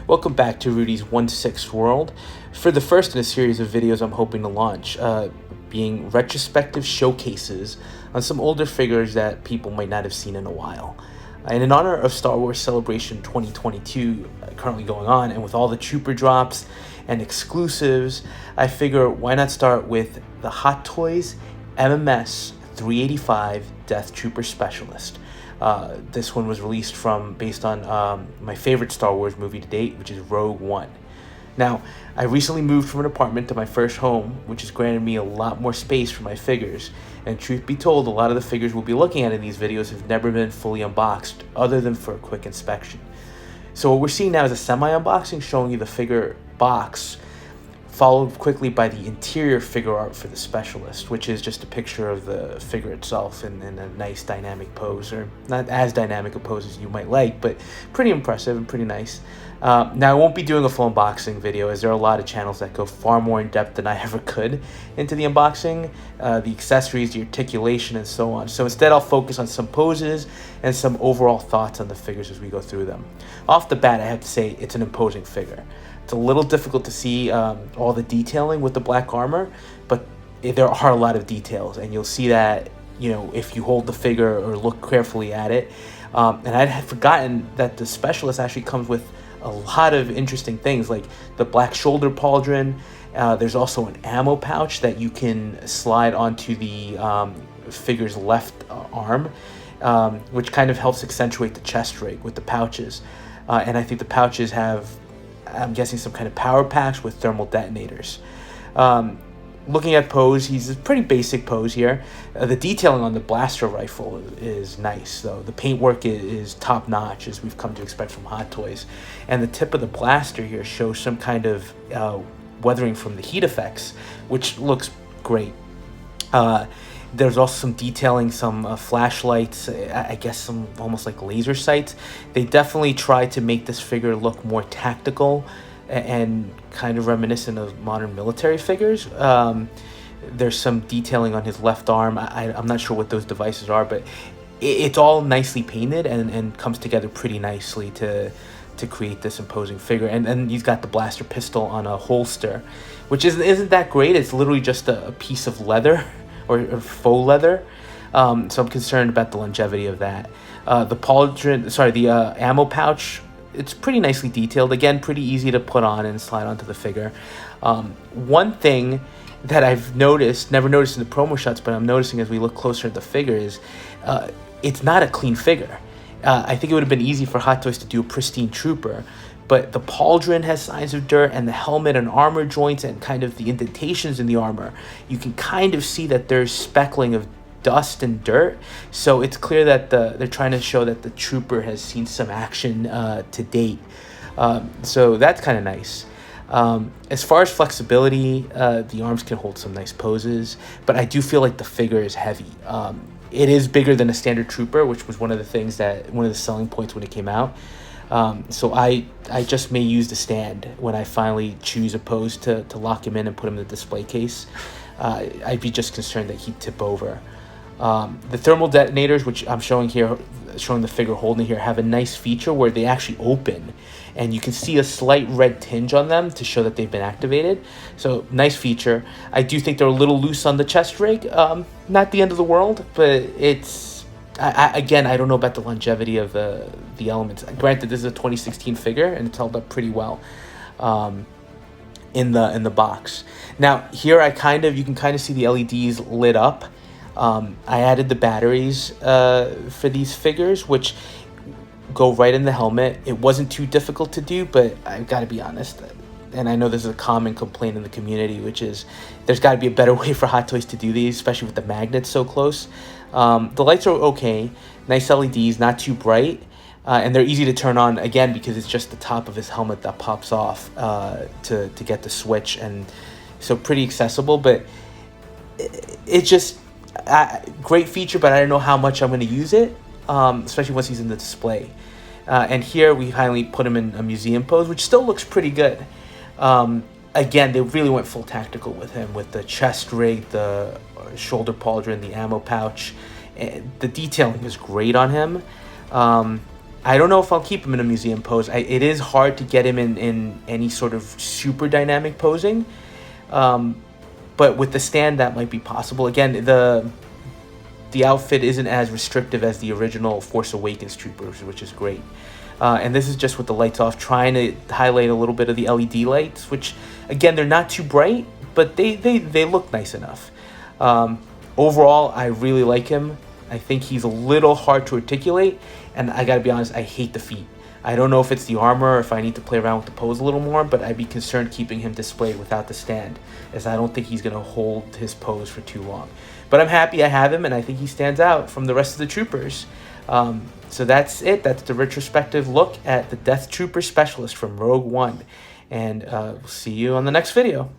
Welcome back to Rudy's 1/6 World. For the first in a series of videos I'm hoping to launch, being retrospective showcases on some older figures that people might not have seen in a while. And in honor of Star Wars Celebration 2022 currently going on, and with all the Trooper drops and exclusives, I figure why not start with the Hot Toys MMS385 Death Trooper Specialist. This one was released based on my favorite Star Wars movie to date, which is Rogue One. Now, I recently moved from an apartment to my first home, which has granted me a lot more space for my figures. And truth be told, a lot of the figures we'll be looking at in these videos have never been fully unboxed, other than for a quick inspection. So what we're seeing now is a semi-unboxing showing you the figure box, followed quickly by the interior figure art for the Specialist, which is just a picture of the figure itself in a nice dynamic pose, or not as dynamic a pose as you might like, but pretty impressive and pretty nice. Now, I won't be doing a full unboxing video, as there are a lot of channels that go far more in depth than I ever could into the unboxing, the accessories, the articulation, and so on. So instead, I'll focus on some poses and some overall thoughts on the figures as we go through them. Off the bat, I have to say it's an imposing figure. It's a little difficult to see all the detailing with the black armor, but there are a lot of details, and you'll see that, if you hold the figure or look carefully at it. And I had forgotten that the Specialist actually comes with a lot of interesting things, like the black shoulder pauldron. There's also an ammo pouch that you can slide onto the figure's left arm, which kind of helps accentuate the chest rig with the pouches. And I think the pouches have, I'm guessing, some kind of power packs with thermal detonators. Looking at pose, he's a pretty basic pose here. The detailing on the blaster rifle is nice, though. The paintwork is top-notch, as we've come to expect from Hot Toys. And the tip of the blaster here shows some kind of weathering from the heat effects, which looks great. There's also some detailing, some flashlights, I guess some almost like laser sights. They definitely tried to make this figure look more tactical and kind of reminiscent of modern military figures. There's some detailing on his left arm. I'm not sure what those devices are, but it's all nicely painted and comes together pretty nicely to create this imposing figure. And he's got the blaster pistol on a holster, which isn't that great. It's literally just a piece of leather or faux leather. So I'm concerned about the longevity of that. The ammo pouch, it's pretty nicely detailed. Again, pretty easy to put on and slide onto the figure. One thing that I've never noticed in the promo shots, but I'm noticing as we look closer at the figure is it's not a clean figure. I think it would have been easy for Hot Toys to do a pristine Trooper, but the pauldron has signs of dirt, and the helmet and armor joints and kind of the indentations in the armor, you can kind of see that there's speckling of dust and dirt. So it's clear that they're trying to show that the Trooper has seen some action to date. So that's kind of nice. As far as flexibility, the arms can hold some nice poses, but I do feel like the figure is heavy. It is bigger than a standard Trooper, which was one of the selling points when it came out. So I just may use the stand when I finally choose a pose to lock him in and put him in the display case. I'd be just concerned that he'd tip over. The thermal detonators, which I'm showing the figure holding here, have a nice feature where they actually open, and you can see a slight red tinge on them to show that they've been activated. So nice feature. I do think they're a little loose on the chest rig. Not the end of the world, but it's I don't know about the longevity of the elements. Granted, this is a 2016 figure, and it's held up pretty well in the box. Now here you can kind of see the LEDs lit up. I added the batteries for these figures, which go right in the helmet. It wasn't too difficult to do, but I've got to be honest, and I know this is a common complaint in the community, which is there's got to be a better way for Hot Toys to do these, especially with the magnets so close. The lights are okay, nice LEDs, not too bright, and they're easy to turn on, again, because it's just the top of his helmet that pops off to get the switch, and so pretty accessible, but it's just great feature, but I don't know how much I'm going to use it, especially once he's in the display. And here we finally put him in a museum pose, which still looks pretty good. Again, they really went full tactical with him, with the chest rig, the shoulder pauldron, the ammo pouch. The detailing is great on him. I don't know if I'll keep him in a museum pose. It is hard to get him in any sort of super dynamic posing. But with the stand, that might be possible. Again, the outfit isn't as restrictive as the original Force Awakens troopers, which is great. And this is just with the lights off, trying to highlight a little bit of the LED lights, which, again, they're not too bright, but they look nice enough. Overall, I really like him. I think he's a little hard to articulate, and I gotta be honest, I hate the feet. I don't know if it's the armor or if I need to play around with the pose a little more, but I'd be concerned keeping him displayed without the stand, as I don't think he's going to hold his pose for too long. But I'm happy I have him, and I think he stands out from the rest of the troopers. So that's it. That's the retrospective look at the Death Trooper Specialist from Rogue One. And we'll see you on the next video.